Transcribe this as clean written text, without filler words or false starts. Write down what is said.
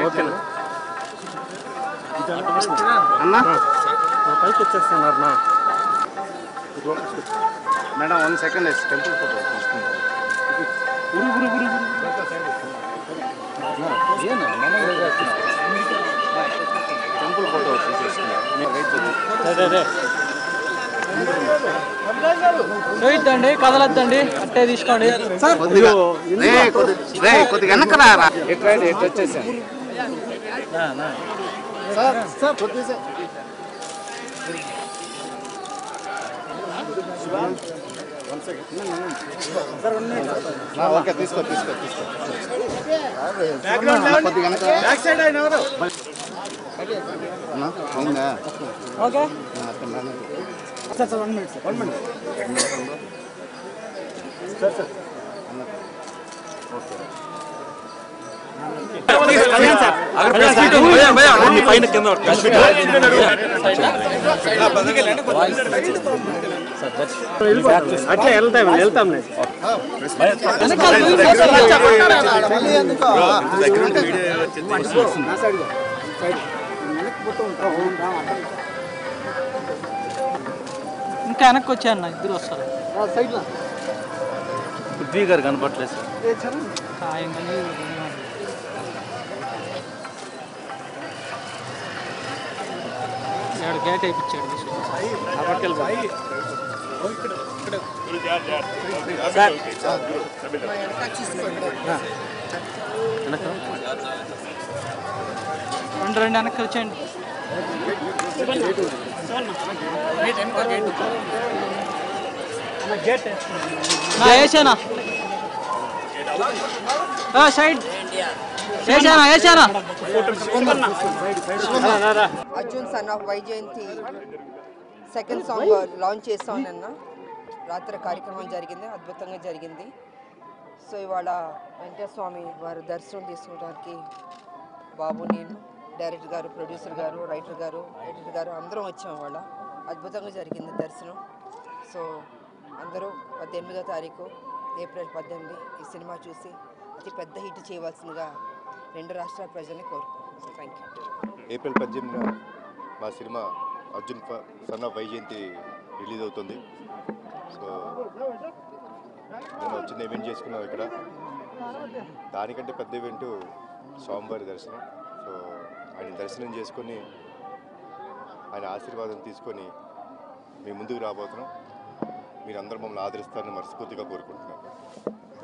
ఓకేనా అన్నా నా పైకి వచ్చేస్తున్నారు నా మేడం 1 సెకండ్ టెంపుల్ ఫోటో తీసుకుంటాను టెంపుల్ ఫోటో తీసేసుకోండి కదలద్దండి అట్టే తీసుకోండి కొద్దిగా వెనకరా ఎట్లా వచ్చేసాను ఓకే తీసుకో అయిందా ఓకే అట్లా వెళ్తాం ఇంకా వెనక్కి వచ్చాయన్న ఇద్దరు వస్తారు పృథ్వీ గారు కనపట్లేదు సార్ గేట్ అయిపించాడు రెండు వెనక్కి వచ్చేయండి వేసానా సైడ్ వేసానా Arjun son of Vyjayanthi second song launch చేస్తానన్న రాత్రి కార్యక్రమం జరిగింది, అద్భుతంగా జరిగింది. సో ఇవాళ వెంకటస్వామి వారి దర్శనం తీసుకోవడానికి బాబు, నేను, డైరెక్టర్ గారు, ప్రొడ్యూసర్ గారు, రైటర్ గారు, ఎడిటర్ గారు అందరం వచ్చాం. ఇవాళ అద్భుతంగా జరిగింది దర్శనం. సో అందరూ 18వ తారీఖు ఏప్రిల్ 18 ఈ సినిమా చూసి అతి పెద్ద హిట్ చేయవలసిందిగా రెండు రాష్ట్రాల ప్రజల్ని కోరుకుంటున్నాను. Thank you. ఏప్రిల్ 18న మా cinema Arjun son of Vyjayanthi release అవుతుంది. సో నేను వచ్చిన ఈవెంట్ చేసుకున్నాం ఇక్కడ. దానికంటే పెద్ద ఈవెంట్ స్వామివారి దర్శనం. సో ఆయన దర్శనం చేసుకొని ఆయన ఆశీర్వాదం తీసుకొని మీ ముందుకు రాబోతున్నాం. మీరందరూ మమ్మల్ని ఆదరిస్తారని మనస్ఫూర్తిగా కోరుకుంటున్నాను.